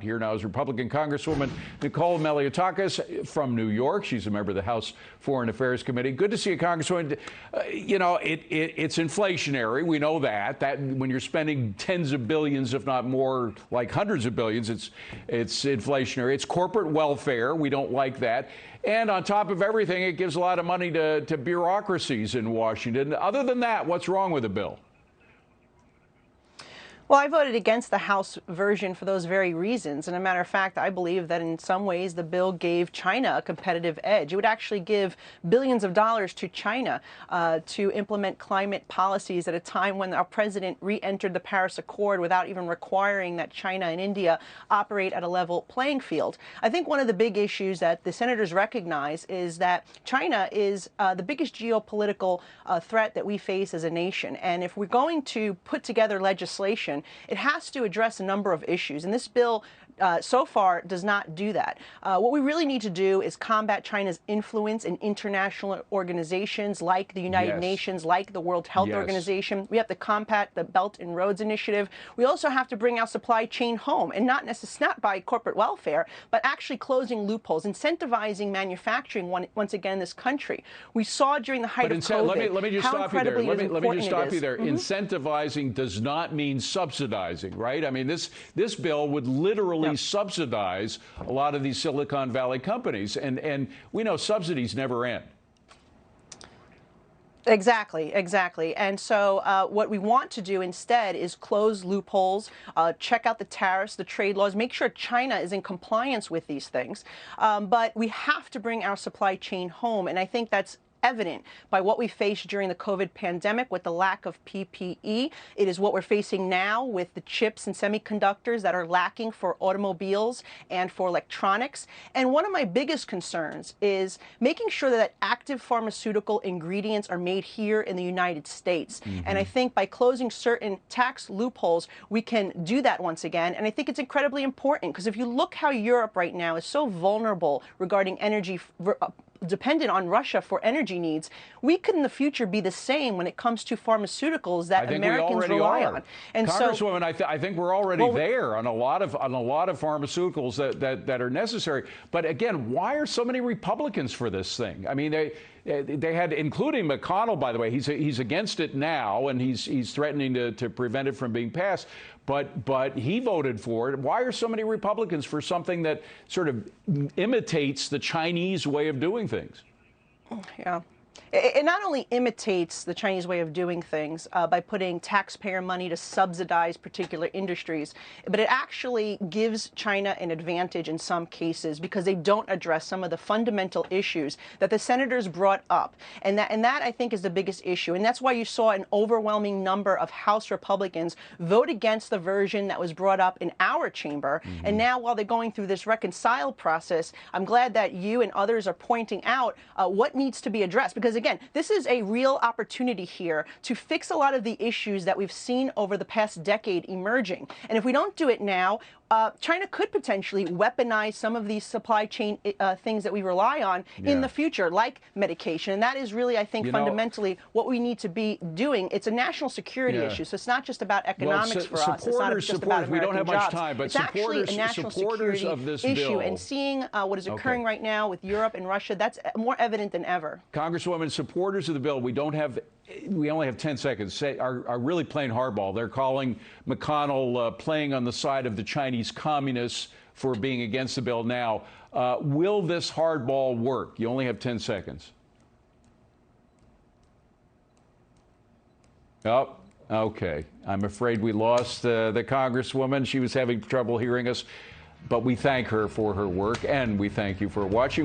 Here now is Republican Congresswoman Nicole Malliotakis from New York. She's a member of the House Foreign Affairs Committee. Good to see you, Congresswoman. It's inflationary. We know that when you're spending tens of billions, if not more, like hundreds of billions, it's inflationary. It's corporate welfare. We don't like that. And on top of everything, it gives a lot of money to bureaucracies in Washington. Other than that, what's wrong with the bill? Well, I voted against the House version for those very reasons. And a matter of fact, I believe that in some ways the bill gave China a competitive edge. It would actually give billions of dollars to China to implement climate policies at a time when our president re-entered the Paris Accord without even requiring that China and India operate at a level playing field. I think one of the big issues that the senators recognize is that China is the biggest geopolitical threat that we face as a nation. And if we're going to put together legislation, it has to address a number of issues, and this bill so far does not do that. What we really need to do is combat China's influence in international organizations like the United Nations, like the World Health Organization. We have to combat the Belt and Roads Initiative. We also have to bring our supply chain home, and not by corporate welfare, but actually closing loopholes, incentivizing manufacturing once again in this country. We saw during the height of COVID let me just how stop you there. incredibly Let me just stop you there. Mm-hmm. Incentivizing does not mean subsidizing, right? I mean, this bill would literally subsidize a lot of these Silicon Valley companies, and we know subsidies never end. Exactly. And so what we want to do instead is close loopholes, check out the tariffs, the trade laws, make sure China is in compliance with these things. But we have to bring our supply chain home, and I think that's evident by what we faced during the COVID pandemic with the lack of PPE. It is what we're facing now with the chips and semiconductors that are lacking for automobiles and for electronics. And one of my biggest concerns is making sure that active pharmaceutical ingredients are made here in the United States. And I think by closing certain tax loopholes, we can do that once again. And I think it's incredibly important because if you look how Europe right now is so vulnerable regarding energy, dependent on Russia for energy needs, we could in the future be the same when it comes to pharmaceuticals that Americans rely on. And Congresswoman, I think we're already there on a lot of pharmaceuticals that are necessary. But again, why are so many Republicans for this thing? I mean, they had, including McConnell, by the way, he's against it now, and he's threatening to prevent it from being passed. But he voted for it. Why are so many Republicans for something that sort of imitates the Chinese way of doing things? Yeah. It not only imitates the Chinese way of doing things by putting taxpayer money to subsidize particular industries, but it actually gives China an advantage in some cases because they don't address some of the fundamental issues that the senators brought up. And that I think is the biggest issue. And that's why you saw an overwhelming number of House Republicans vote against the version that was brought up in our chamber. And now while they're going through this reconcile process, I'm glad that you and others are pointing out what needs to be addressed. Because again, this is a real opportunity here to fix a lot of the issues that we've seen over the past decade emerging. And if we don't do it now, China could potentially weaponize some of these supply chain things that we rely on in the future, like medication. And that is really, I think, fundamentally what we need to be doing. It's a national security issue, so it's not just about economics for us. It's not just about American we don't have jobs. Much time, but it's actually a national security of this issue. bill. And seeing what is occurring right now with Europe and Russia, that's more evident than ever. Congresswoman, supporters of the bill, we only have 10 seconds, are really playing hardball. They're calling McConnell playing on the side of the Chinese communists for being against the bill now. Will this hardball work? You only have 10 seconds. Oh, okay. I'm afraid we lost the Congresswoman. She was having trouble hearing us, but we thank her for her work, and we thank you for watching.